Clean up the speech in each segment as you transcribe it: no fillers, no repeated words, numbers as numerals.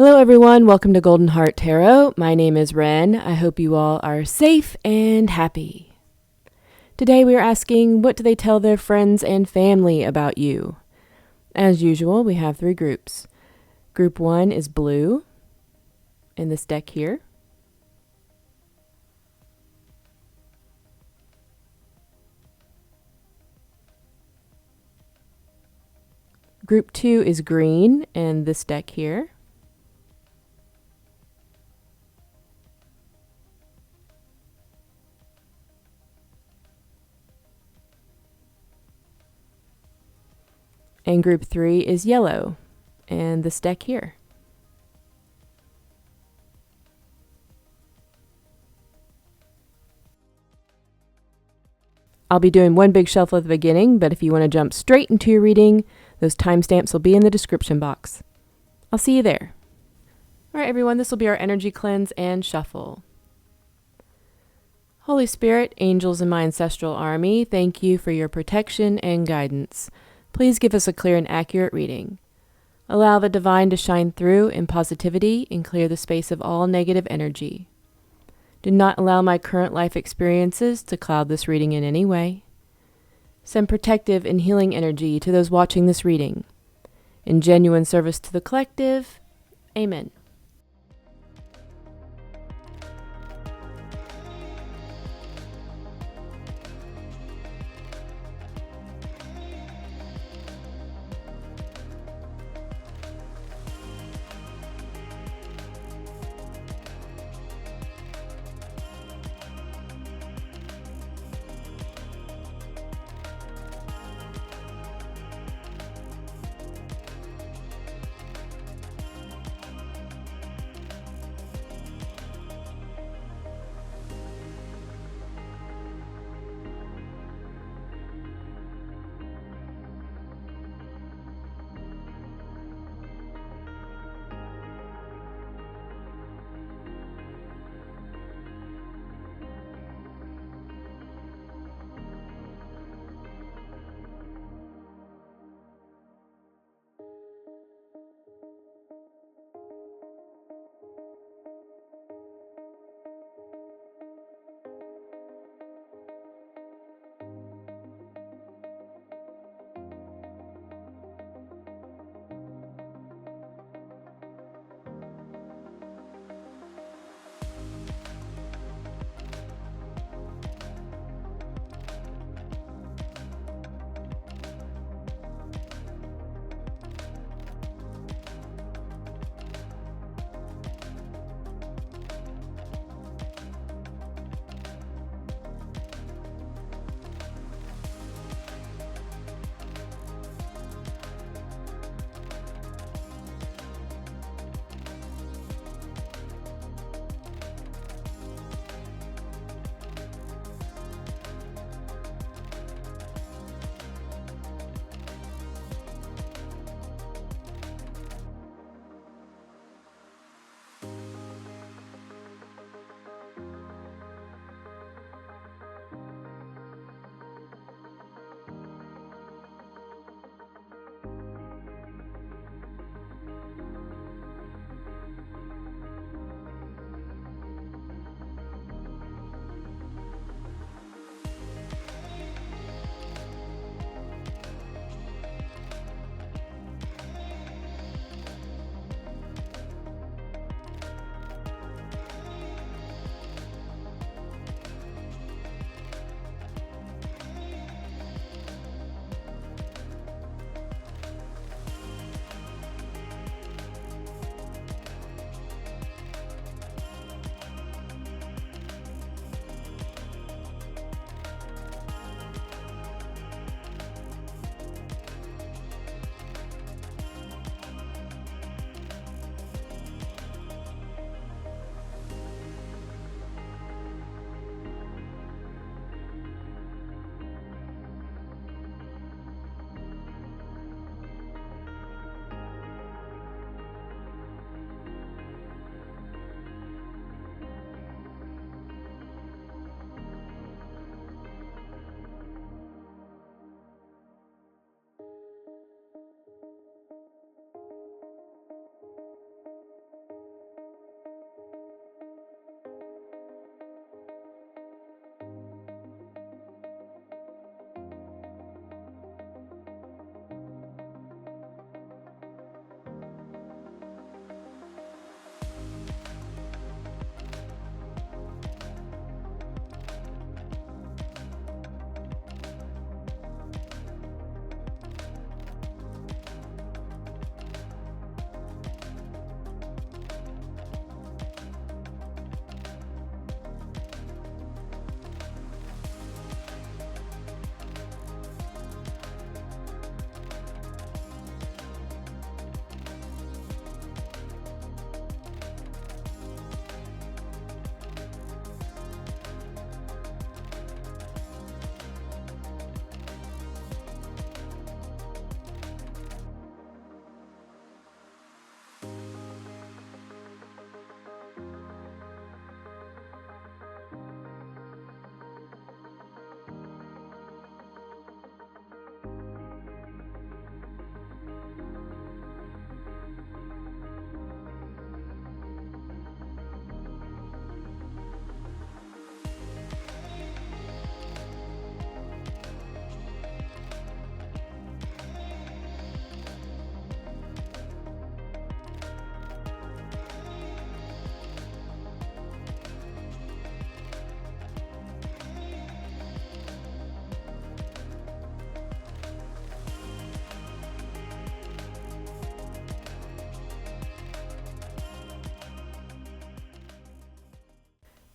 Hello everyone, welcome to Golden Heart Tarot. My name is Renn. I hope you all are safe and happy. Today we are asking, what do they tell their friends and family about you? As usual, we have 3 groups. Group 1 is blue in this deck here. Group 2 is green in this deck here. And group 3 is yellow in this deck here. I'll be doing one big shuffle at the beginning, but if you want to jump straight into your reading, those timestamps will be in the description box. I'll see you there. All right, everyone, this will be our energy cleanse and shuffle. Holy Spirit, angels in my ancestral army, thank you for your protection and guidance. Please give us a clear and accurate reading. Allow the divine to shine through in positivity and clear the space of all negative energy. Do not allow my current life experiences to cloud this reading in any way. Send protective and healing energy to those watching this reading. In genuine service to the collective, Amen.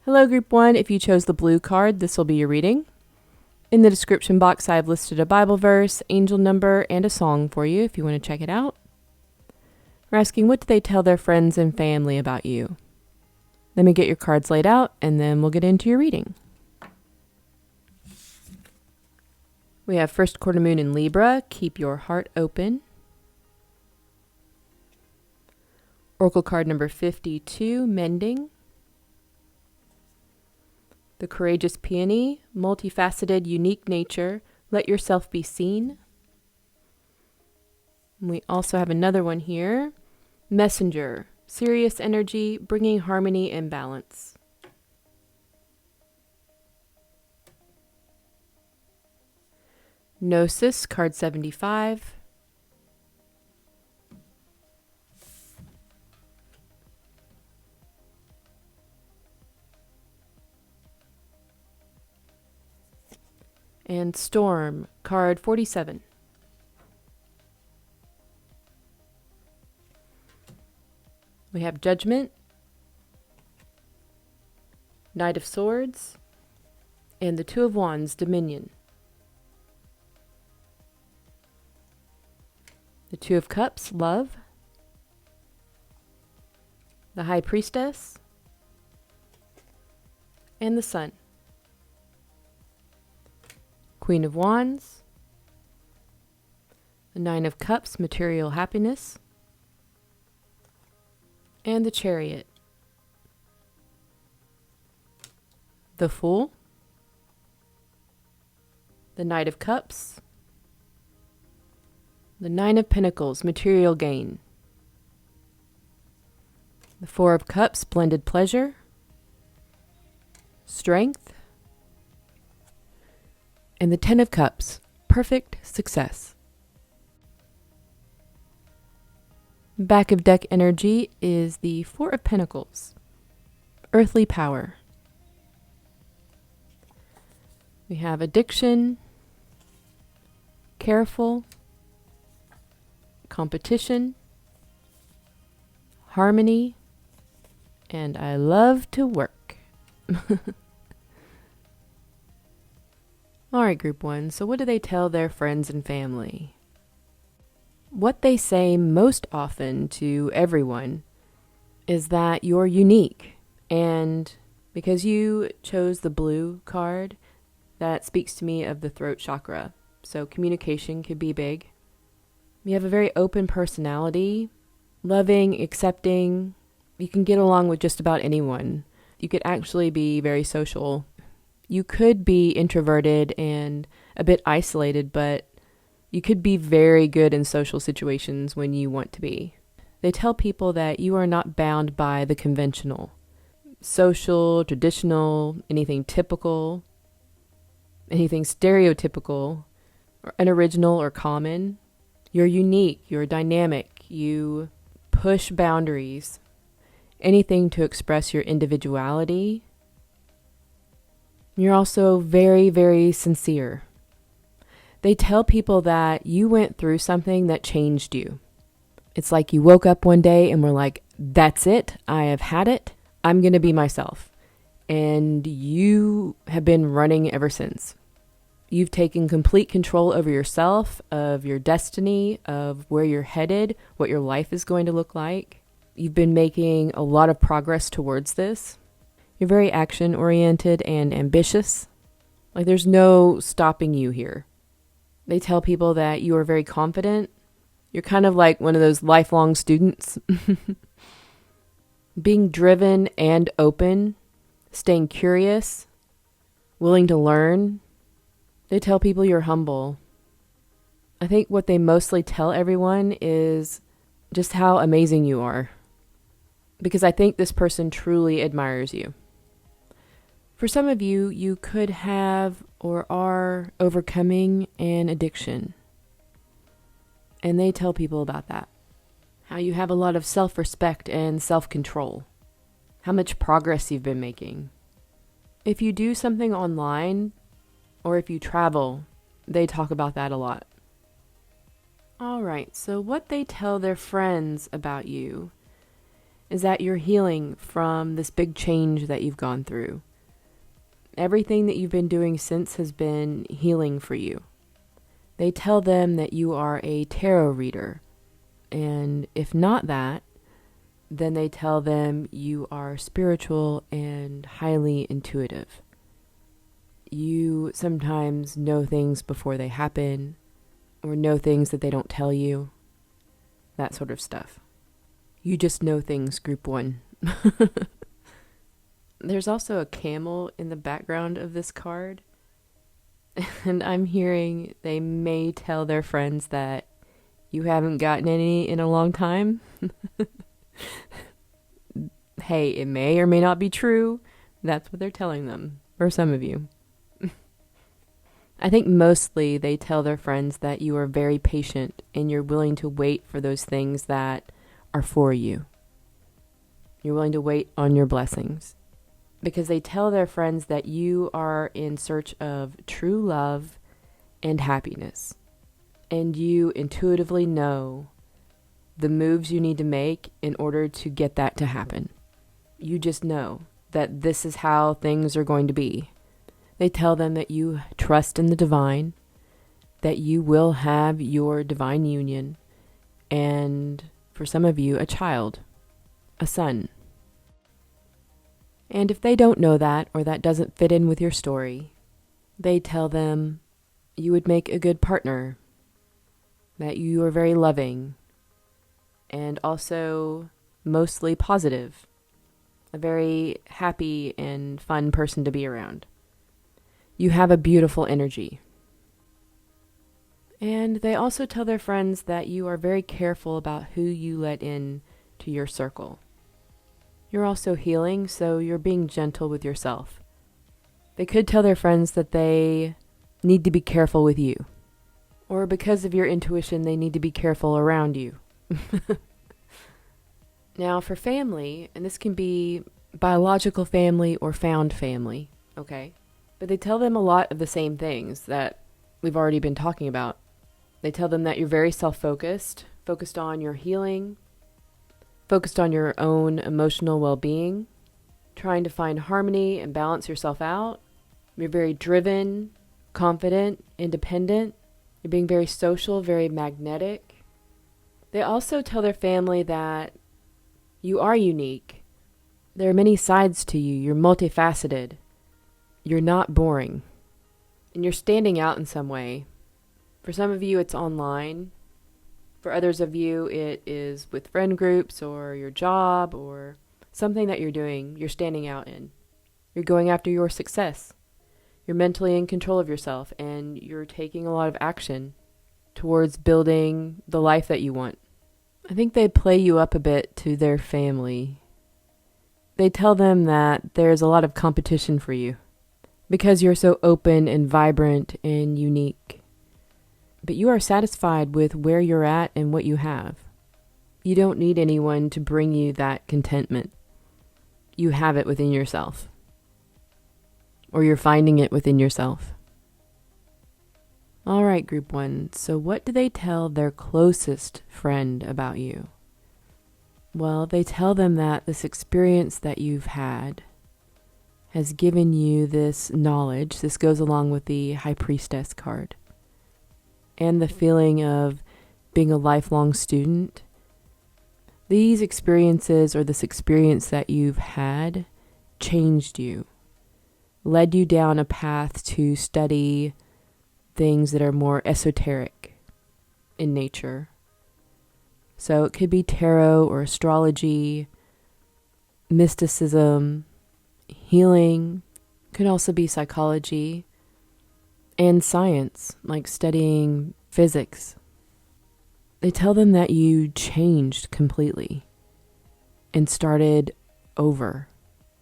Hello, Group 1. If you chose the blue card, this will be your reading. In the description box, I've listed a Bible verse, angel number, and a song for you if you want to check it out. We're asking, what do they tell their friends and family about you? Let me get your cards laid out, and then we'll get into your reading. We have first quarter moon in Libra. Keep your heart open. Oracle card number 52, Mending. The courageous peony, multifaceted, unique nature. Let yourself be seen. And we also have another one here. Messenger, serious energy, bringing harmony and balance. Gnosis, card 75. And Storm, card 47. We have Judgment, Knight of Swords, and the Two of Wands, Dominion. The Two of Cups, Love. The High Priestess, and the Sun. Queen of Wands, the Nine of Cups, material happiness, and the Chariot. The Fool, the Knight of Cups, the Nine of Pentacles, material gain, the Four of Cups, blended pleasure, strength, and the Ten of Cups, perfect success. Back of deck energy is the Four of Pentacles, earthly power. We have addiction, careful, competition, harmony, and I love to work. All right, Group 1, so what do they tell their friends and family? What they say most often to everyone is that you're unique. And because you chose the blue card, that speaks to me of the throat chakra. So communication could be big. You have a very open personality, loving, accepting. You can get along with just about anyone. You could actually be very social. You could be introverted and a bit isolated, but you could be very good in social situations when you want to be. They tell people that you are not bound by the conventional, social, traditional, anything typical, anything stereotypical, or unoriginal or common. You're unique, you're dynamic, you push boundaries, anything to express your individuality. You're also very, very sincere. They tell people that you went through something that changed you. It's like you woke up one day and were like, that's it. I have had it. I'm going to be myself. And you have been running ever since. You've taken complete control over yourself, of your destiny, of where you're headed, what your life is going to look like. You've been making a lot of progress towards this. You're very action-oriented and ambitious. Like there's no stopping you here. They tell people that you are very confident. You're kind of like one of those lifelong students. Being driven and open, staying curious, willing to learn. They tell people you're humble. I think what they mostly tell everyone is just how amazing you are. Because I think this person truly admires you. For some of you, you could have or are overcoming an addiction. And they tell people about that. How you have a lot of self-respect and self-control. How much progress you've been making. If you do something online, or if you travel, they talk about that a lot. All right, so what they tell their friends about you is that you're healing from this big change that you've gone through. Everything that you've been doing since has been healing for you. They tell them that you are a tarot reader, and if not that, then they tell them you are spiritual and highly intuitive. You sometimes know things before they happen, or know things that they don't tell you, that sort of stuff. You just know things, group 1. There's also a camel in the background of this card, and I'm hearing they may tell their friends that you haven't gotten any in a long time. Hey, it may or may not be true. That's what they're telling them, or some of you. I think mostly they tell their friends that you are very patient and you're willing to wait for those things that are for you. You're willing to wait on your blessings. Because they tell their friends that you are in search of true love and happiness. And you intuitively know the moves you need to make in order to get that to happen. You just know that this is how things are going to be. They tell them that you trust in the divine, that you will have your divine union, and for some of you, a child, a son. And if they don't know that, or that doesn't fit in with your story, they tell them you would make a good partner, that you are very loving, and also mostly positive, a very happy and fun person to be around. You have a beautiful energy. And they also tell their friends that you are very careful about who you let in to your circle. You're also healing, so you're being gentle with yourself. They could tell their friends that they need to be careful with you. Or because of your intuition, they need to be careful around you. Now, for family, and this can be biological family or found family, okay? But they tell them a lot of the same things that we've already been talking about. They tell them that you're very self-focused, focused on your healing, focused on your own emotional well-being, trying to find harmony and balance yourself out. You're very driven, confident, independent. You're being very social, very magnetic. They also tell their family that you are unique. There are many sides to you. You're multifaceted. You're not boring. And you're standing out in some way. For some of you, it's online. For others of you, it is with friend groups or your job or something that you're doing, you're standing out in. You're going after your success. You're mentally in control of yourself, and you're taking a lot of action towards building the life that you want. I think they play you up a bit to their family. They tell them that there's a lot of competition for you because you're so open and vibrant and unique. But you are satisfied with where you're at and what you have. You don't need anyone to bring you that contentment. You have it within yourself. Or you're finding it within yourself. All right, group 1. So what do they tell their closest friend about you? Well, they tell them that this experience that you've had has given you this knowledge. This goes along with the High Priestess card. And the feeling of being a lifelong student. These experiences, or this experience that you've had, changed you. Led you down a path to study things that are more esoteric in nature. So it could be tarot or astrology, mysticism, healing. Could also be psychology and science, like studying physics. They tell them that you changed completely and started over,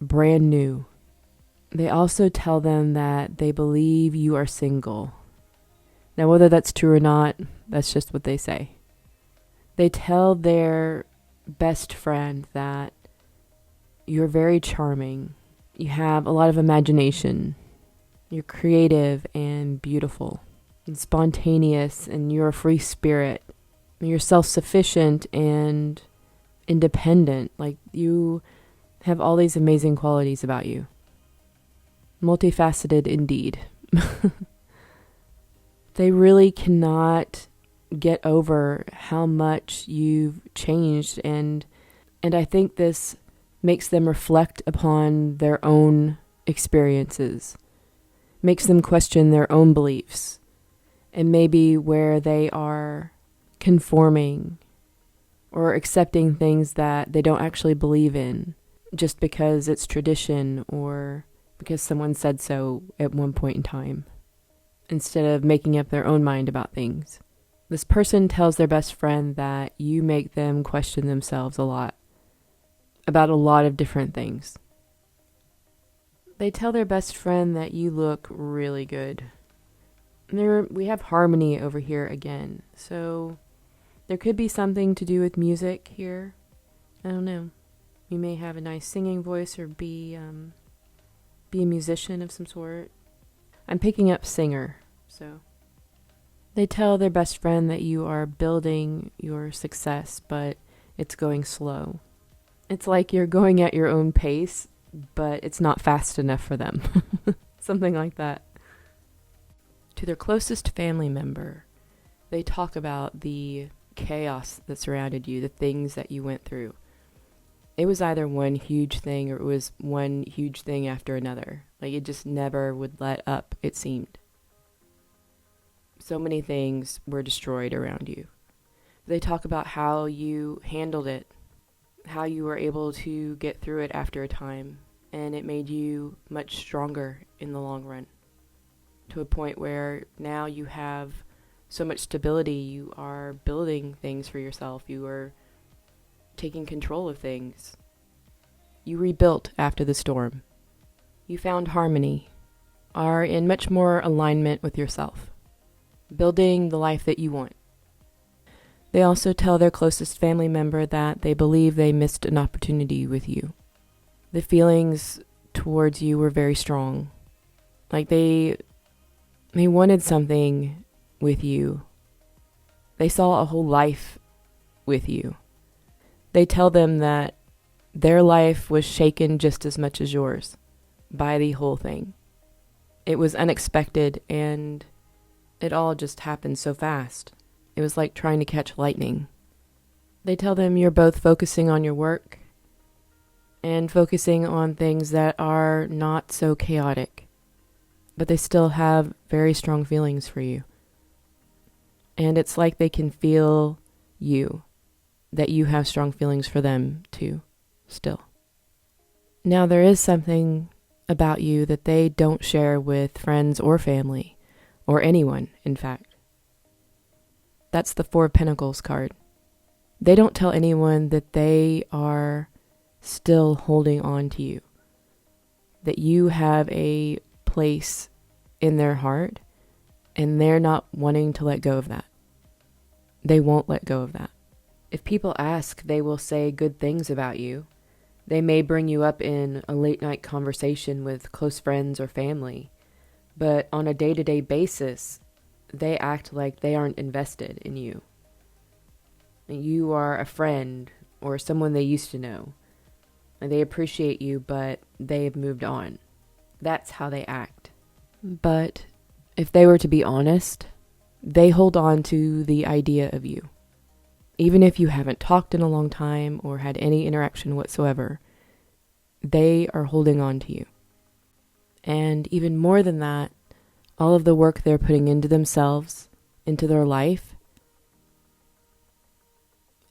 brand new. They also tell them that they believe you are single. Now, whether that's true or not, that's just what they say. They tell their best friend that you're very charming. You have a lot of imagination. You're creative and beautiful and spontaneous, and you're a free spirit. You're self-sufficient and independent. Like, you have all these amazing qualities about you. Multifaceted indeed. They really cannot get over how much you've changed, and I think this makes them reflect upon their own experiences, makes them question their own beliefs, and maybe where they are conforming or accepting things that they don't actually believe in just because it's tradition or because someone said so at one point in time, instead of making up their own mind about things. This person tells their best friend that you make them question themselves a lot about a lot of different things. They tell their best friend that you look really good. We have harmony over here again, so there could be something to do with music here. I don't know. You may have a nice singing voice or be a musician of some sort. I'm picking up singer, so. They tell their best friend that you are building your success, but it's going slow. It's like you're going at your own pace, but it's not fast enough for them. Something like that. To their closest family member, they talk about the chaos that surrounded you, the things that you went through. It was either one huge thing or it was one huge thing after another. Like, it just never would let up, it seemed. So many things were destroyed around you. They talk about how you handled it, how you were able to get through it after a time, and it made you much stronger in the long run, to a point where now you have so much stability. You are building things for yourself. You are taking control of things. You rebuilt after the storm. You found harmony, are in much more alignment with yourself, building the life that you want. They also tell their closest family member that they believe they missed an opportunity with you. The feelings towards you were very strong. Like they wanted something with you. They saw a whole life with you. They tell them that their life was shaken just as much as yours by the whole thing. It was unexpected and it all just happened so fast. It was like trying to catch lightning. They tell them you're both focusing on your work and focusing on things that are not so chaotic, but they still have very strong feelings for you. And it's like they can feel you, that you have strong feelings for them too, still. Now, there is something about you that they don't share with friends or family, or anyone, in fact. That's the Four of Pentacles card. They don't tell anyone that they are still holding on to you, that you have a place in their heart, and they're not wanting to let go of that. They won't let go of that. If people ask, they will say good things about you. They may bring you up in a late night conversation with close friends or family, but on a day-to-day basis, they act like they aren't invested in you. You are a friend or someone they used to know, and they appreciate you, but they have moved on. That's how they act. But if they were to be honest, they hold on to the idea of you. Even if you haven't talked in a long time or had any interaction whatsoever, they are holding on to you. And even more than that, all of the work they're putting into themselves, into their life,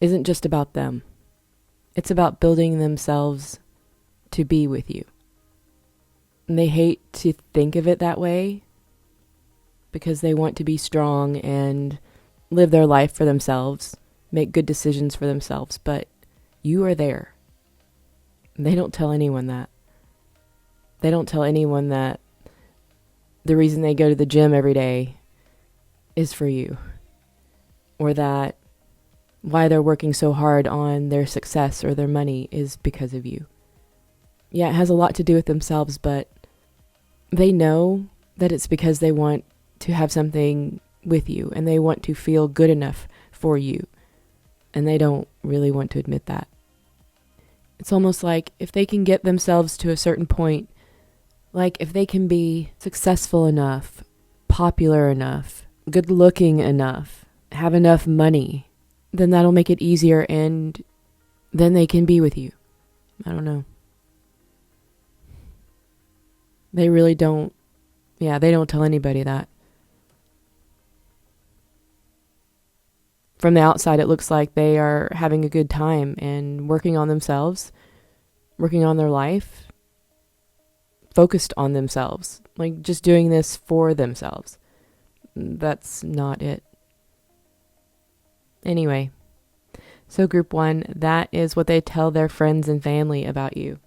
isn't just about them. It's about building themselves to be with you. And they hate to think of it that way because they want to be strong and live their life for themselves, make good decisions for themselves, but you are there. They don't tell anyone that. They don't tell anyone that the reason they go to the gym every day is for you, or that why they're working so hard on their success or their money is because of you. Yeah, it has a lot to do with themselves, but they know that it's because they want to have something with you and they want to feel good enough for you. And they don't really want to admit that. It's almost like if they can get themselves to a certain point, like if they can be successful enough, popular enough, good looking enough, have enough money, then that'll make it easier and then they can be with you. I don't know. They really don't, they don't tell anybody that. From the outside, it looks like they are having a good time and working on themselves, working on their life, focused on themselves, like just doing this for themselves. That's not it. Anyway, so group 1, that is what they tell their friends and family about you.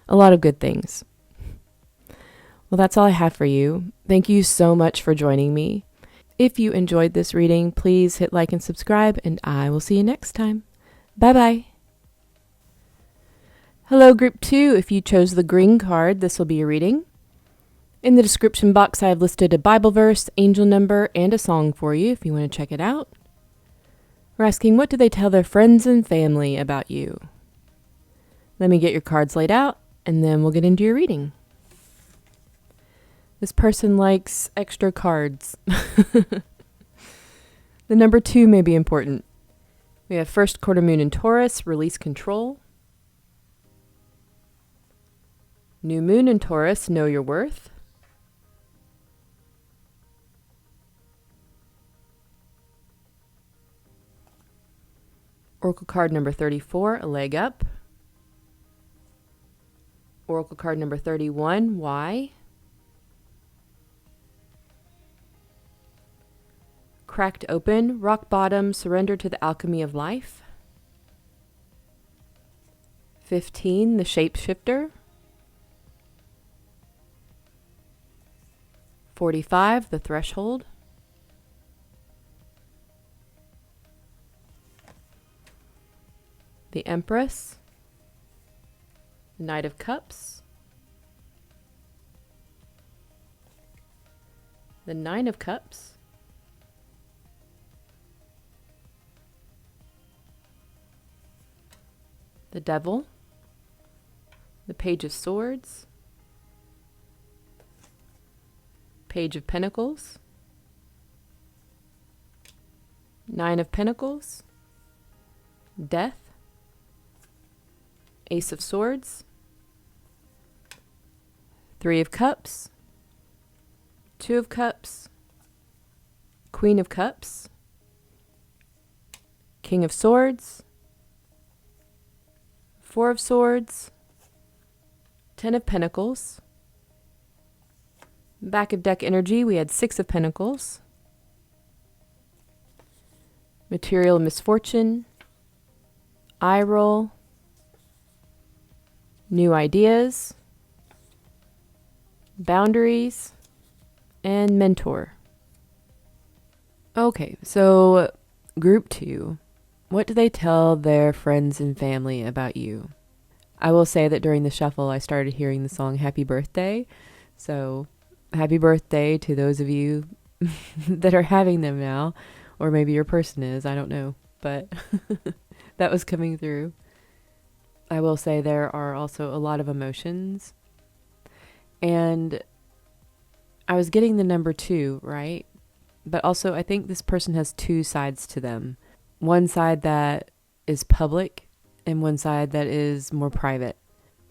A lot of good things. Well, that's all I have for you. Thank you so much for joining me. If you enjoyed this reading, please hit like and subscribe, and I will see you next time. Bye-bye. Hello, Group 2. If you chose the green card, this will be a reading. In the description box, I have listed a Bible verse, angel number, and a song for you if you want to check it out. We're asking, what do they tell their friends and family about you? Let me get your cards laid out, and then we'll get into your reading. This person likes extra cards. The number 2 may be important. We have first quarter moon in Taurus, release control. New moon in Taurus, know your worth. Oracle card number 34, a leg up. Oracle card number 31, why? Cracked open, rock bottom, surrender to the alchemy of life. 15, the shapeshifter. 45, the threshold. The Empress. Knight of Cups. The Nine of Cups. The Devil, the Page of Swords, Page of Pentacles, Nine of Pentacles, Death, Ace of Swords, Three of Cups, Two of Cups, Queen of Cups, King of Swords, Four of Swords, Ten of Pentacles. Back of deck energy, we had Six of Pentacles. Material misfortune. Eye roll. New ideas. Boundaries. And mentor. Okay, so group 2. What do they tell their friends and family about you? I will say that during the shuffle, I started hearing the song Happy Birthday. So happy birthday to those of you that are having them now. Or maybe your person is, I don't know. But that was coming through. I will say there are also a lot of emotions. And I was getting the number 2, right? But also I think this person has 2 sides to them. One side that is public and one side that is more private.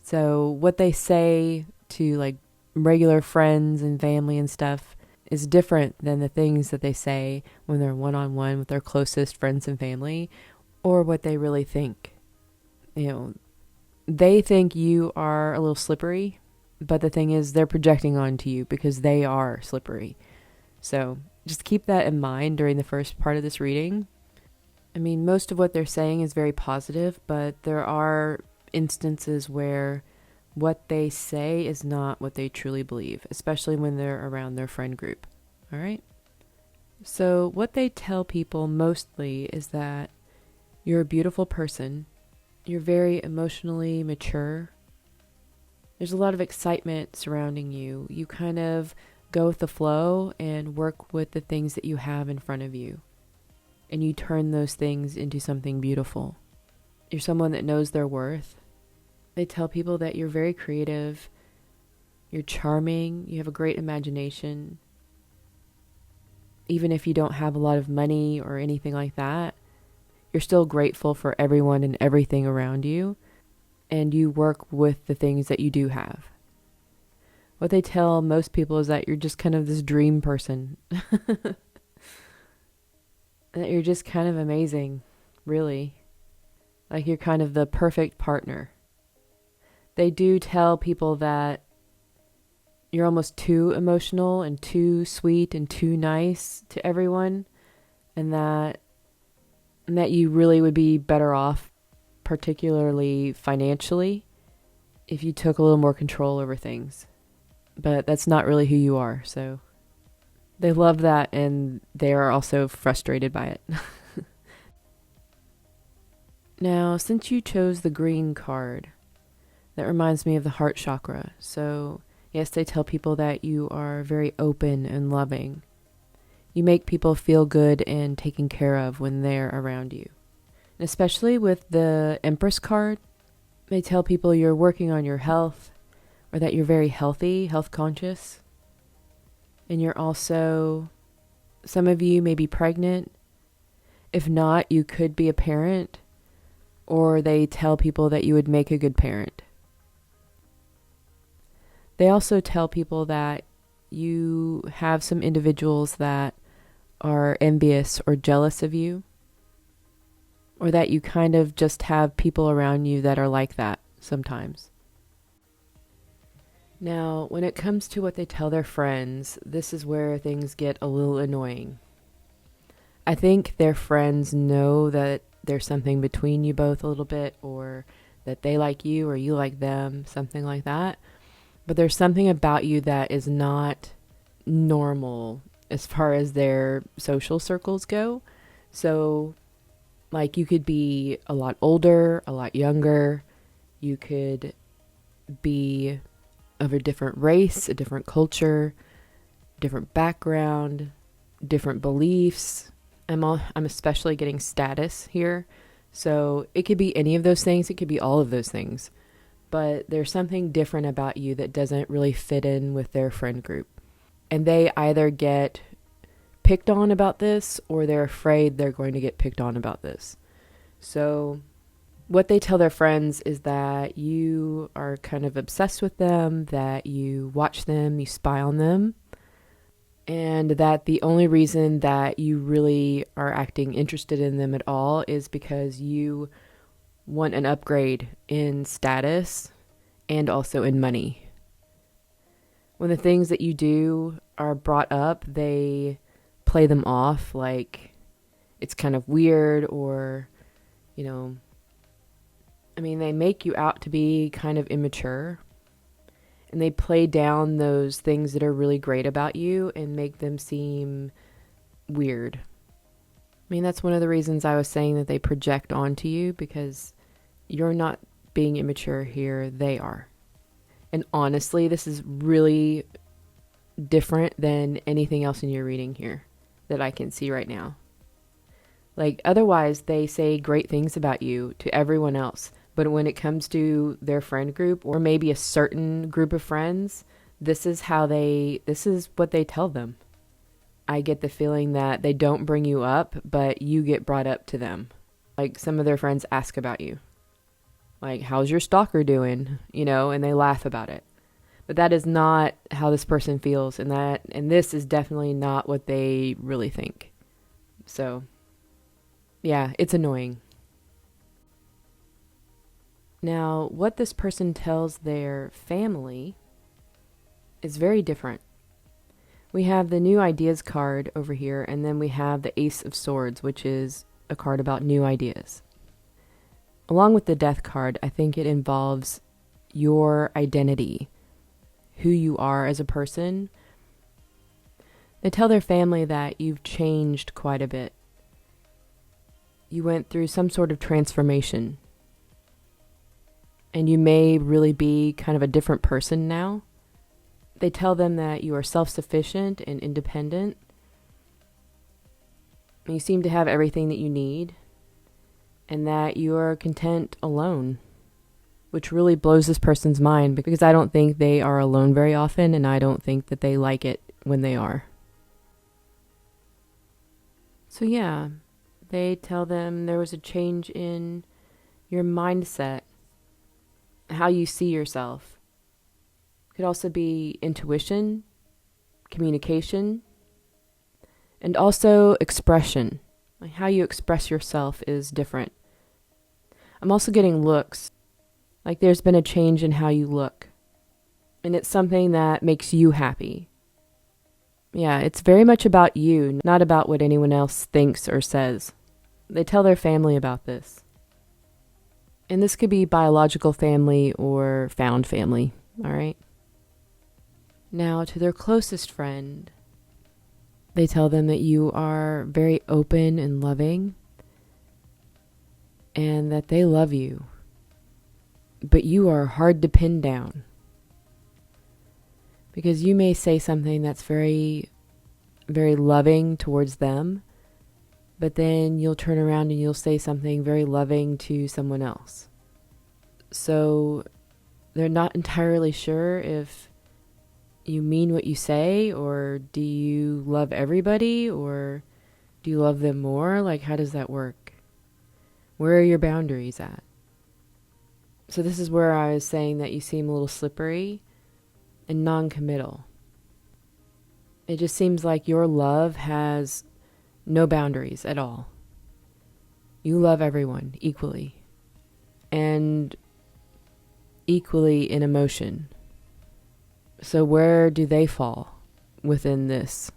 So what they say to like regular friends and family and stuff is different than the things that they say when they're one-on-one with their closest friends and family, or what they really think. You know, they think you are a little slippery, but the thing is they're projecting onto you because they are slippery. So just keep that in mind during the first part of this reading. I mean, most of what they're saying is very positive, but there are instances where what they say is not what they truly believe, especially when they're around their friend group. All right? So what they tell people mostly is that you're a beautiful person. You're very emotionally mature. There's a lot of excitement surrounding you. You kind of go with the flow and work with the things that you have in front of you. And you turn those things into something beautiful. You're someone that knows their worth. They tell people that you're very creative, you're charming, you have a great imagination. Even if you don't have a lot of money or anything like that, you're still grateful for everyone and everything around you, and you work with the things that you do have. What they tell most people is that you're just kind of this dream person. That you're just kind of amazing, really. Like you're kind of the perfect partner. They do tell people that you're almost too emotional and too sweet and too nice to everyone, and that you really would be better off, particularly financially, if you took a little more control over things. But that's not really who you are, so they love that, and they are also frustrated by it. Now, since you chose the green card, that reminds me of the heart chakra. So, yes, they tell people that you are very open and loving. You make people feel good and taken care of when they're around you. And especially with the Empress card, they tell people you're working on your health, or that you're very healthy, health conscious. And you're also, some of you may be pregnant. If not, you could be a parent, or they tell people that you would make a good parent. They also tell people that you have some individuals that are envious or jealous of you, or that you kind of just have people around you that are like that sometimes. Now, when it comes to what they tell their friends, this is where things get a little annoying. I think their friends know that there's something between you both a little bit, or that they like you or you like them, something like that. But there's something about you that is not normal as far as their social circles go. So, like, you could be a lot older, a lot younger. You could be of a different race, a different culture, different background, different beliefs. I'm especially getting status here. So it could be any of those things. It could be all of those things. But there's something different about you that doesn't really fit in with their friend group. And they either get picked on about this, or they're afraid they're going to get picked on about this. So what they tell their friends is that you are kind of obsessed with them, that you watch them, you spy on them, and that the only reason that you really are acting interested in them at all is because you want an upgrade in status and also in money. When the things that you do are brought up, they play them off like it's kind of weird, or, they make you out to be kind of immature, and they play down those things that are really great about you and make them seem weird. That's one of the reasons I was saying that they project onto you, because you're not being immature here, they are. And honestly, this is really different than anything else in your reading here that I can see right now. Like, otherwise, they say great things about you to everyone else. But when it comes to their friend group, or maybe a certain group of friends, this is what they tell them. I get the feeling that they don't bring you up, but you get brought up to them. Like, some of their friends ask about you. Like, how's your stalker doing? And they laugh about it. But that is not how this person feels, and this is definitely not what they really think. So, yeah, it's annoying. Now, what this person tells their family is very different. We have the New Ideas card over here, and then we have the Ace of Swords, which is a card about new ideas. Along with the Death card, I think it involves your identity, who you are as a person. They tell their family that you've changed quite a bit. You went through some sort of transformation, and you may really be kind of a different person now. They tell them that you are self-sufficient and independent. You seem to have everything that you need, and that you are content alone. which really blows this person's mind because I don't think they are alone very often, and I don't think that they like it when they are. So yeah, they tell them there was a change in your mindset, how you see yourself. It could also be intuition, communication, and also expression. Like how you express yourself is different. I'm also getting looks. Like there's been a change in how you look. And it's something that makes you happy. Yeah, it's very much about you, not about what anyone else thinks or says. They tell their family about this. And this could be biological family or found family, all right? Now, to their closest friend, they tell them that you are very open and loving and that they love you, but you are hard to pin down. Because you may say something that's very, very loving towards them, but then you'll turn around and you'll say something very loving to someone else. So they're not entirely sure if you mean what you say, or do you love everybody, or do you love them more? Like, how does that work? Where are your boundaries at? So this is where I was saying that you seem a little slippery and non-committal. It just seems like your love has no boundaries at all. You love everyone equally, and equally in emotion. So where do they fall within this?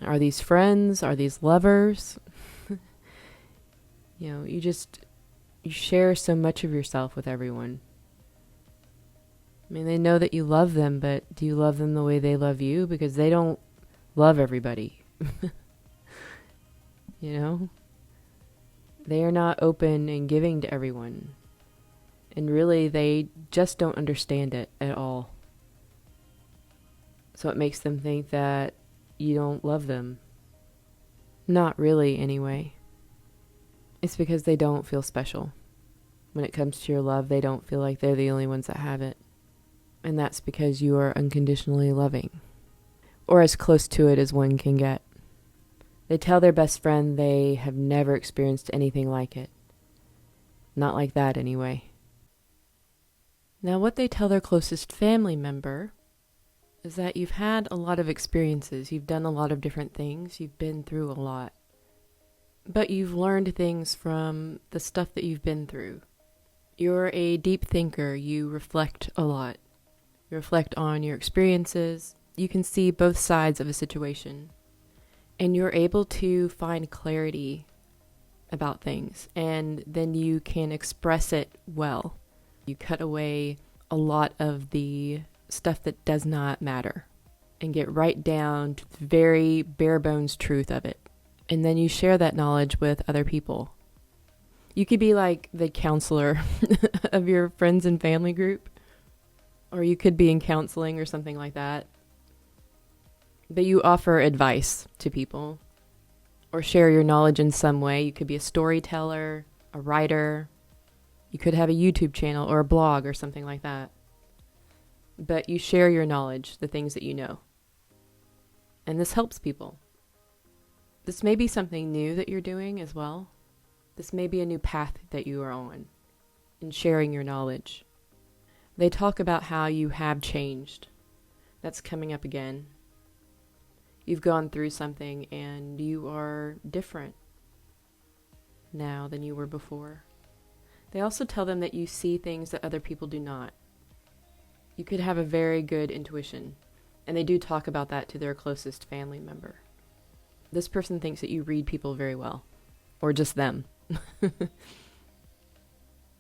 Are these friends? Are these lovers? You share so much of yourself with everyone. I mean, they know that you love them, but do you love them the way they love you? Because they don't love everybody. You know? They are not open and giving to everyone. And really, they just don't understand it at all. So it makes them think that you don't love them. Not really, anyway. It's because they don't feel special. When it comes to your love, they don't feel like they're the only ones that have it. And that's because you are unconditionally loving. Or as close to it as one can get. They tell their best friend they have never experienced anything like it. Not like that, anyway. Now, what they tell their closest family member is that you've had a lot of experiences. You've done a lot of different things. You've been through a lot. But you've learned things from the stuff that you've been through. You're a deep thinker. You reflect a lot. You reflect on your experiences. You can see both sides of a situation. And you're able to find clarity about things. And then you can express it well. You cut away a lot of the stuff that does not matter and get right down to the very bare bones truth of it. And then you share that knowledge with other people. You could be like the counselor of your friends and family group, or you could be in counseling or something like that. But you offer advice to people or share your knowledge in some way. You could be a storyteller, a writer. You could have a YouTube channel or a blog or something like that. But you share your knowledge, the things that you know. And this helps people. This may be something new that you're doing as well. This may be a new path that you are on in sharing your knowledge. They talk about how you have changed. That's coming up again. You've gone through something and you are different now than you were before. They also tell them that you see things that other people do not. You could have a very good intuition, and they do talk about that to their closest family member. This person thinks that you read people very well, or just them.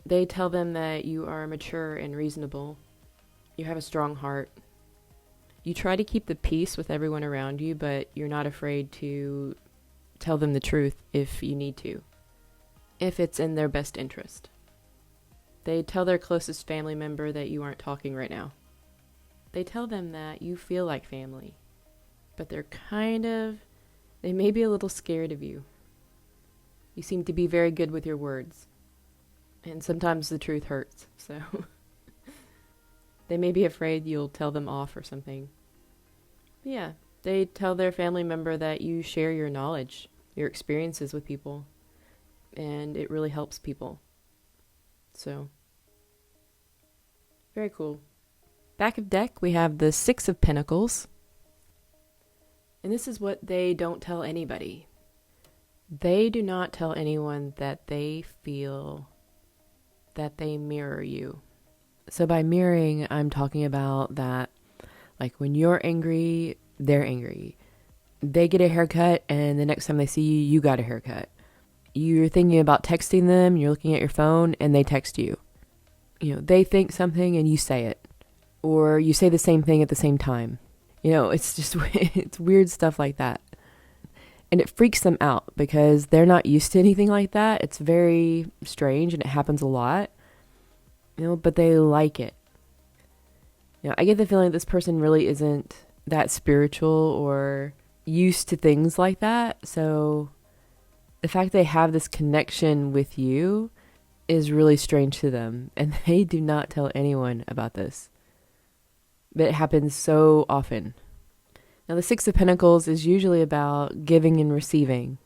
They tell them that you are mature and reasonable. You have a strong heart. You try to keep the peace with everyone around you, but you're not afraid to tell them the truth if you need to, if it's in their best interest. They tell their closest family member that you aren't talking right now. They tell them that you feel like family, but they may be a little scared of you. You seem to be very good with your words. And sometimes the truth hurts, so they may be afraid you'll tell them off or something. But yeah, they tell their family member that you share your knowledge, your experiences with people, and it really helps people. So, very cool. Back of deck, we have the Six of Pentacles. And this is what they don't tell anybody. They do not tell anyone that they feel that they mirror you. So by mirroring, I'm talking about that, like when you're angry, they're angry. They get a haircut, and the next time they see you, you got a haircut. You're thinking about texting them, you're looking at your phone, and they text you. You know, they think something and you say it. Or you say the same thing at the same time. You know, it's just, it's weird stuff like that. And it freaks them out because they're not used to anything like that. It's very strange and it happens a lot. You know, but they like it. You know, I get the feeling this person really isn't that spiritual or used to things like that. So the fact they have this connection with you is really strange to them. And they do not tell anyone about this. But it happens so often. Now, the Six of Pentacles is usually about giving and receiving.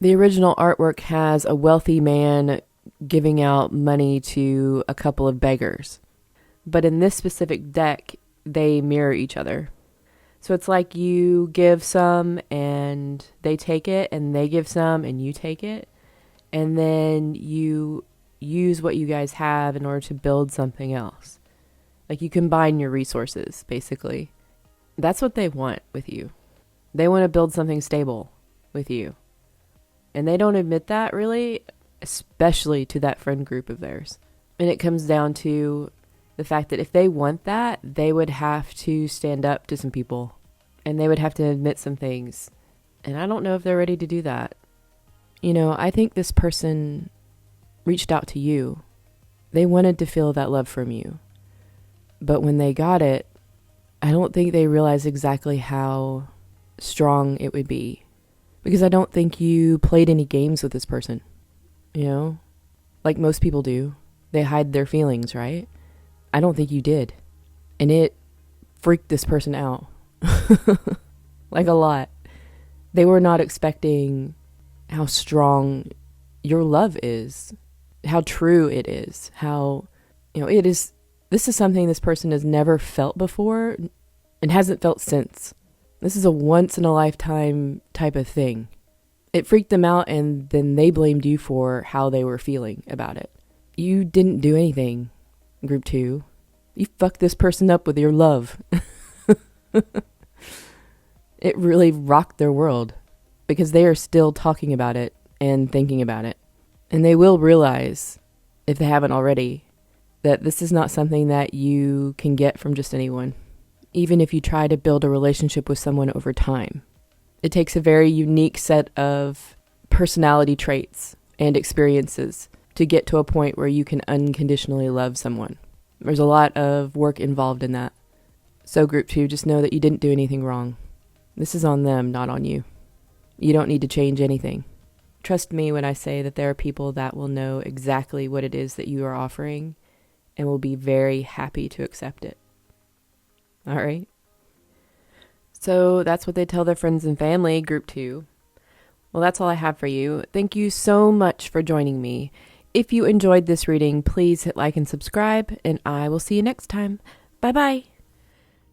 The original artwork has a wealthy man giving out money to a couple of beggars. But in this specific deck, they mirror each other. So it's like you give some and they take it, and they give some and you take it. And then you use what you guys have in order to build something else. Like you combine your resources, basically. That's what they want with you. They want to build something stable with you. And they don't admit that really, especially to that friend group of theirs. And it comes down to the fact that if they want that, they would have to stand up to some people. And they would have to admit some things. And I don't know if they're ready to do that. You know, I think this person reached out to you. They wanted to feel that love from you. But when they got it, I don't think they realized exactly how strong it would be. Because I don't think you played any games with this person. You know? Like most people do. They hide their feelings, right? I don't think you did. And it freaked this person out. Like a lot. They were not expecting how strong your love is. How true it is. How, you know, it is. This is something this person has never felt before and hasn't felt since. This is a once-in-a-lifetime type of thing. It freaked them out, and then they blamed you for how they were feeling about it. You didn't do anything, Group 2. You fucked this person up with your love. It really rocked their world because they are still talking about it and thinking about it. And they will realize, if they haven't already, that this is not something that you can get from just anyone, even if you try to build a relationship with someone over time. It takes a very unique set of personality traits and experiences to get to a point where you can unconditionally love someone. There's a lot of work involved in that. So Group 2, just know that you didn't do anything wrong. This is on them, not on you. You don't need to change anything. Trust me when I say that there are people that will know exactly what it is that you are offering and will be very happy to accept it. All right? So that's what they tell their friends and family, Group 2. Well, that's all I have for you. Thank you so much for joining me. If you enjoyed this reading, please hit like and subscribe, and I will see you next time. Bye-bye.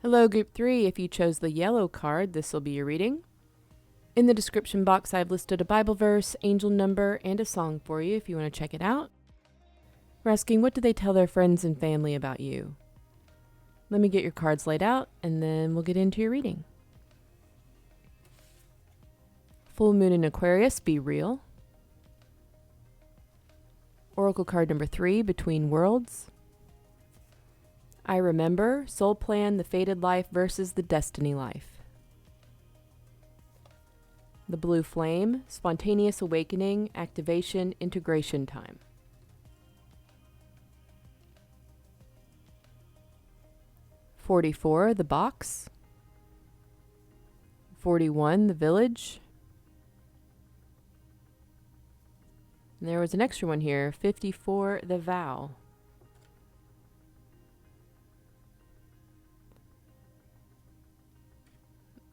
Hello, Group 3. If you chose the yellow card, this will be your reading. In the description box, I've listed a Bible verse, angel number, and a song for you if you want to check it out. We're asking, what do they tell their friends and family about you? Let me get your cards laid out, and then we'll get into your reading. Full moon in Aquarius, be real. Oracle card number 3, between worlds. I remember, soul plan, the fated life versus the destiny life. The blue flame, spontaneous awakening, activation, integration time. "44, the box. 41, the village. And there was an extra one here, 54, the vow.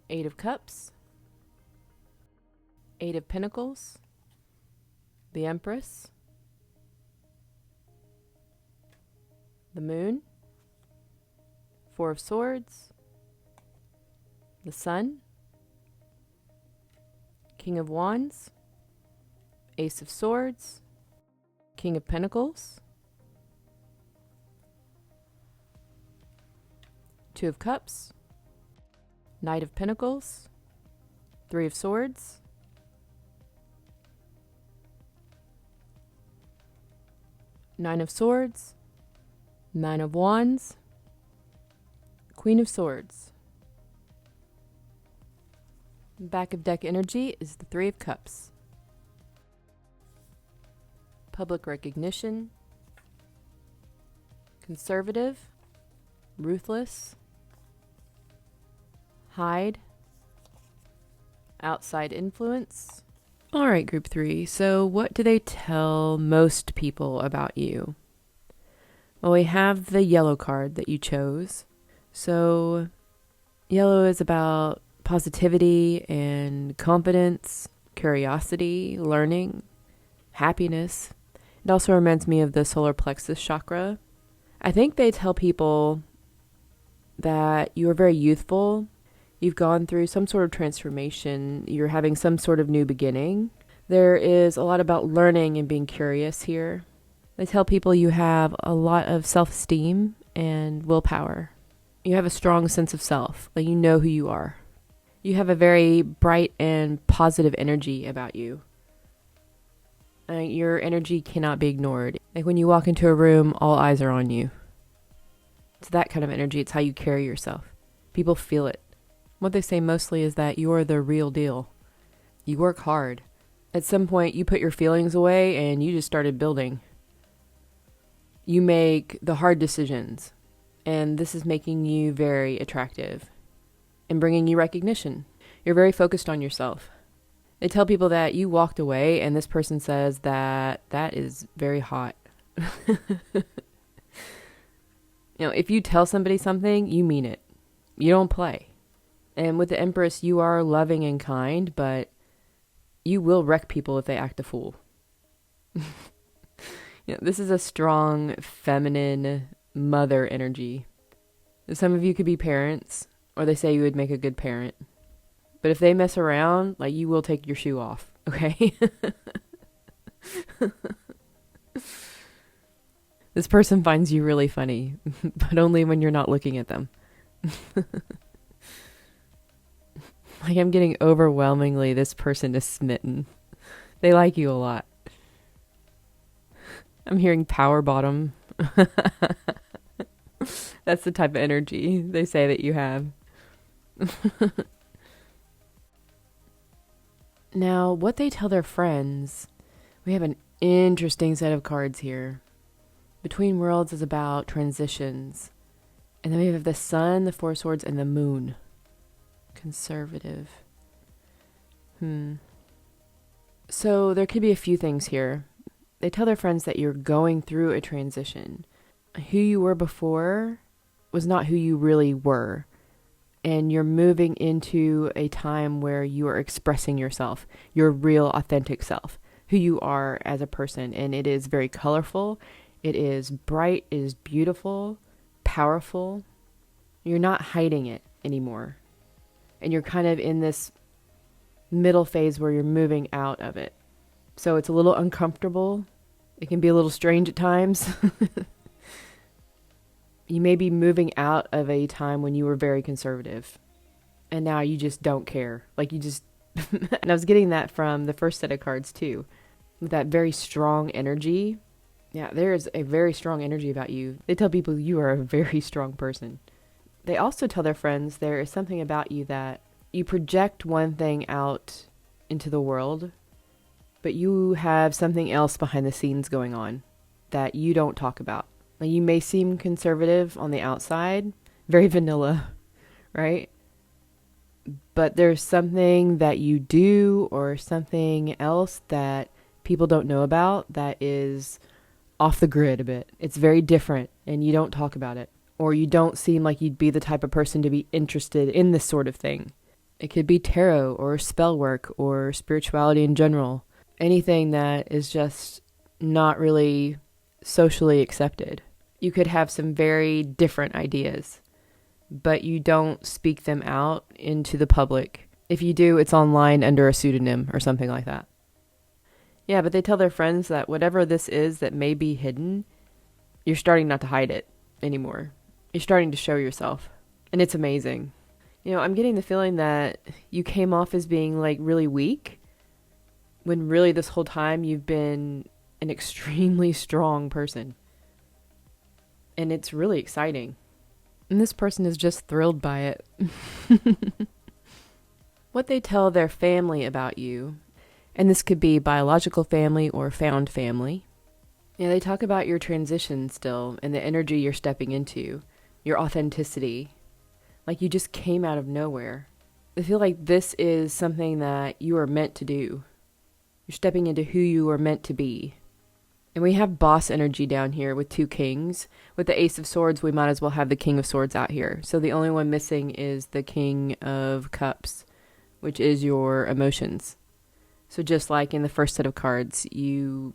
Eight of Cups, Eight of Pentacles, the Empress, the Moon, Four of Swords, the Sun, King of Wands, Ace of Swords, King of Pentacles, Two of Cups, Knight of Pentacles, Three of Swords, Nine of Swords, Nine of Wands, Queen of Swords. Back of deck energy is the Three of Cups. Public recognition, conservative, ruthless, hide, outside influence. All right, group 3. So what do they tell most people about you? Well, we have the yellow card that you chose. So yellow is about positivity and confidence, curiosity, learning, happiness. It also reminds me of the solar plexus chakra. I think they tell people that you are very youthful. You've gone through some sort of transformation. You're having some sort of new beginning. There is a lot about learning and being curious here. They tell people you have a lot of self-esteem and willpower. You have a strong sense of self, like you know who you are. You have a very bright and positive energy about you. Your energy cannot be ignored. Like when you walk into a room, all eyes are on you. It's that kind of energy. It's how you carry yourself. People feel it. What they say mostly is that you're the real deal. You work hard. At some point, you put your feelings away and you just started building. You make the hard decisions. And this is making you very attractive and bringing you recognition. You're very focused on yourself. They tell people that you walked away and this person says that is very hot. If you tell somebody something, you mean it. You don't play. And with the Empress, you are loving and kind, but you will wreck people if they act a fool. This is a strong, feminine mother energy. Some of you could be parents, or they say you would make a good parent. But if they mess around, you will take your shoe off, okay? This person finds you really funny, but only when you're not looking at them. I'm getting overwhelmingly, this person is smitten. They like you a lot. I'm hearing power bottom. That's the type of energy they say that you have. Now, what they tell their friends, we have an interesting set of cards here. Between Worlds is about transitions. And then we have the Sun, the Four of Swords, and the Moon. Conservative. So there could be a few things here. They tell their friends that you're going through a transition. Who you were before was not who you really were. And you're moving into a time where you are expressing yourself, your real authentic self, who you are as a person. And it is very colorful. It is bright. It is beautiful, powerful. You're not hiding it anymore. And you're kind of in this middle phase where you're moving out of it. So it's a little uncomfortable. It can be a little strange at times. You may be moving out of a time when you were very conservative. And now you just don't care. And I was getting that from the first set of cards too. With that very strong energy. Yeah, there is a very strong energy about you. They tell people you are a very strong person. They also tell their friends there is something about you that you project one thing out into the world, but you have something else behind the scenes going on that you don't talk about. You may seem conservative on the outside, very vanilla, right? But there's something that you do or something else that people don't know about that is off the grid a bit. It's very different and you don't talk about it. Or you don't seem like you'd be the type of person to be interested in this sort of thing. It could be tarot or spell work or spirituality in general. Anything that is just not really socially accepted. You could have some very different ideas, but you don't speak them out into the public. If you do, it's online under a pseudonym or something like that. Yeah, but they tell their friends that whatever this is that may be hidden, you're starting not to hide it anymore. You're starting to show yourself. And it's amazing. You know, I'm getting the feeling that you came off as being like really weak, when really this whole time you've been an extremely strong person. And it's really exciting. And this person is just thrilled by it. What they tell their family about you, and this could be biological family or found family. Yeah, they talk about your transition still and the energy you're stepping into, your authenticity, like you just came out of nowhere. They feel like this is something that you are meant to do. You're stepping into who you are meant to be. And we have boss energy down here with 2 kings. With the Ace of Swords, we might as well have the King of Swords out here. So the only one missing is the King of Cups, which is your emotions. So just like in the first set of cards, you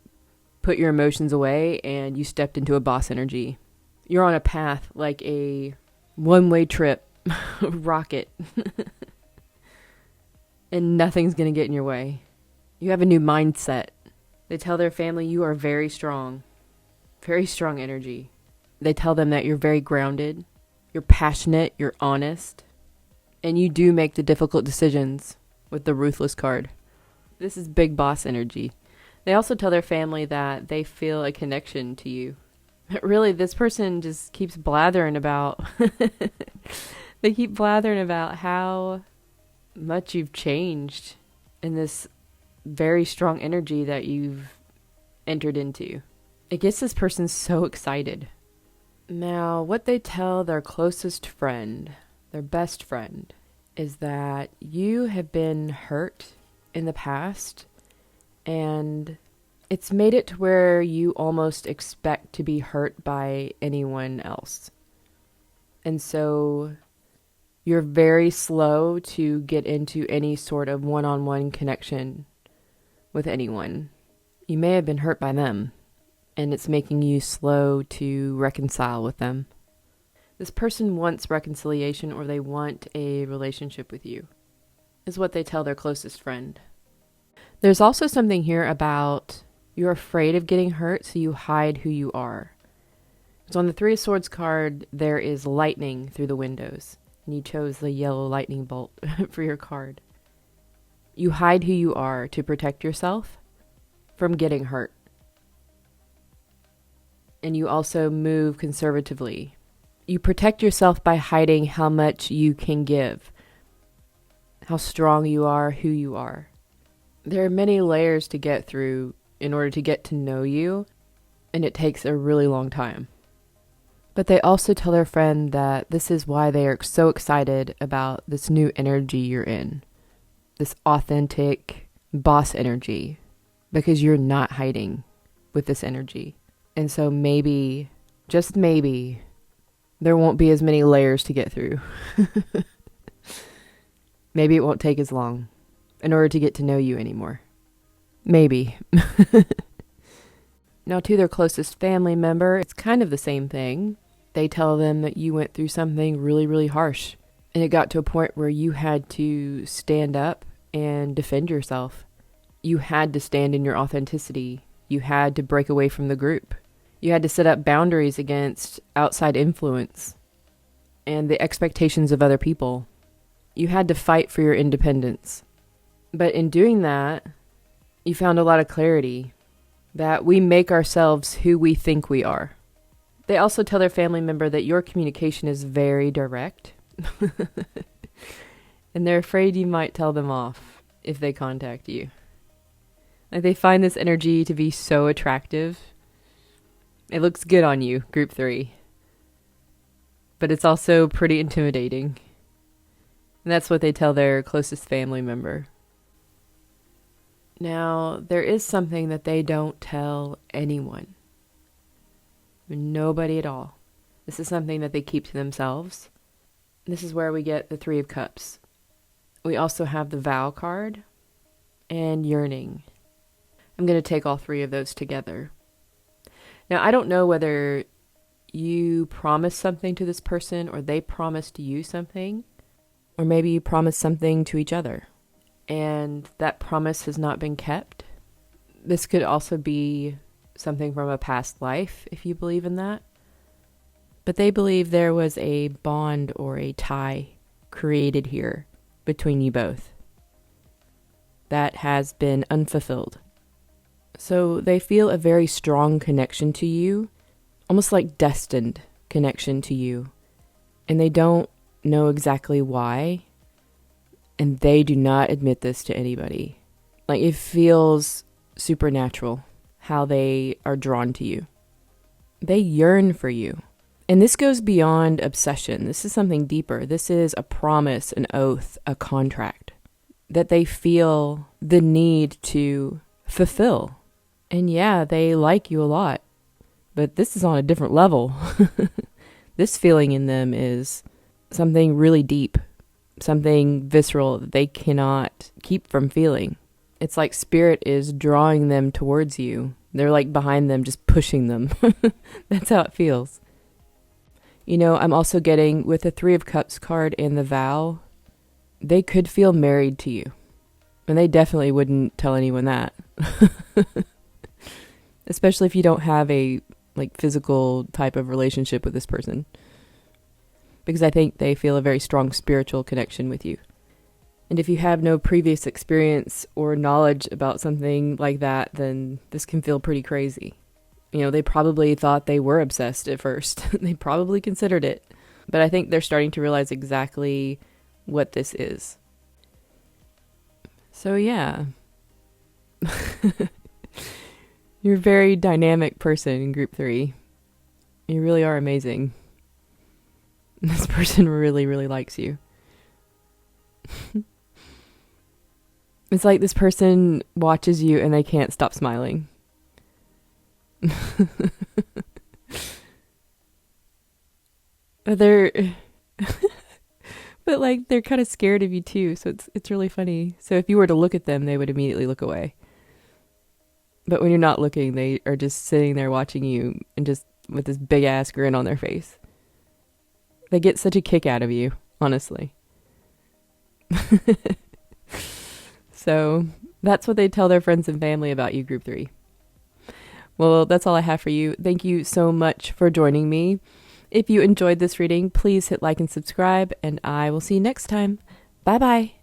put your emotions away and you stepped into a boss energy. You're on a path like a one-way trip rocket. And nothing's going to get in your way. You have a new mindset. They tell their family you are very strong energy. They tell them that you're very grounded, you're passionate, you're honest, and you do make the difficult decisions with the ruthless card. This is big boss energy. They also tell their family that they feel a connection to you. But really, this person just keeps blathering about, they keep blathering about how much you've changed in this very strong energy that you've entered into. It gets this person so excited. Now, what they tell their closest friend, their best friend, is that you have been hurt in the past, and it's made it to where you almost expect to be hurt by anyone else. And so you're very slow to get into any sort of one-on-one connection with anyone. You may have been hurt by them, and it's making you slow to reconcile with them. This person wants reconciliation, or they want a relationship with you, is what they tell their closest friend. There's also something here about you're afraid of getting hurt, so you hide who you are. So on the 3 of Swords card, there is lightning through the windows, and you chose the yellow lightning bolt for your card. You hide who you are to protect yourself from getting hurt. And you also move conservatively. You protect yourself by hiding how much you can give, how strong you are, who you are. There are many layers to get through in order to get to know you, and it takes a really long time. But they also tell their friend that this is why they are so excited about this new energy you're in. This authentic boss energy, because you're not hiding with this energy. And so maybe, just maybe, there won't be as many layers to get through. Maybe it won't take as long in order to get to know you anymore. Maybe. Now, to their closest family member, it's kind of the same thing. They tell them that you went through something really, really harsh. And it got to a point where you had to stand up and defend yourself. You had to stand in your authenticity. You had to break away from the group. You had to set up boundaries against outside influence and the expectations of other people. You had to fight for your independence. But in doing that, you found a lot of clarity that we make ourselves who we think we are. They also tell their family member that your communication is very direct. And they're afraid you might tell them off if they contact you. Like, they find this energy to be so attractive. It looks good on you, group 3. But it's also pretty intimidating. And that's what they tell their closest family member. Now, there is something that they don't tell anyone. Nobody at all. This is something that they keep to themselves. This is where we get the Three of Cups. We also have the Vow card and Yearning. I'm going to take all three of those together. Now, I don't know whether you promised something to this person or they promised you something, or maybe you promised something to each other and that promise has not been kept. This could also be something from a past life, if you believe in that. But they believe there was a bond or a tie created here between you both that has been unfulfilled. So they feel a very strong connection to you, almost like destined connection to you. And they don't know exactly why. And they do not admit this to anybody. Like, it feels supernatural how they are drawn to you. They yearn for you. And this goes beyond obsession. This is something deeper. This is a promise, an oath, a contract that they feel the need to fulfill. And yeah, they like you a lot, but this is on a different level. This feeling in them is something really deep, something visceral that they cannot keep from feeling. It's like spirit is drawing them towards you. They're like behind them, just pushing them. That's how it feels. You know, I'm also getting, with the Three of Cups card and the Vow, they could feel married to you. And they definitely wouldn't tell anyone that. Especially if you don't have a physical type of relationship with this person. Because I think they feel a very strong spiritual connection with you. And if you have no previous experience or knowledge about something like that, then this can feel pretty crazy. You know, they probably thought they were obsessed at first. They probably considered it. But I think they're starting to realize exactly what this is. So yeah. You're a very dynamic person in group 3. You really are amazing. This person really, really likes you. It's like this person watches you and they can't stop smiling. But they're kind of scared of you too, so it's really funny. So if you were to look at them, they would immediately look away. But when you're not looking, they are just sitting there watching you and just with this big ass grin on their face. They get such a kick out of you, honestly. So that's what they tell their friends and family about you, group 3. Well, that's all I have for you. Thank you so much for joining me. If you enjoyed this reading, please hit like and subscribe, and I will see you next time. Bye-bye.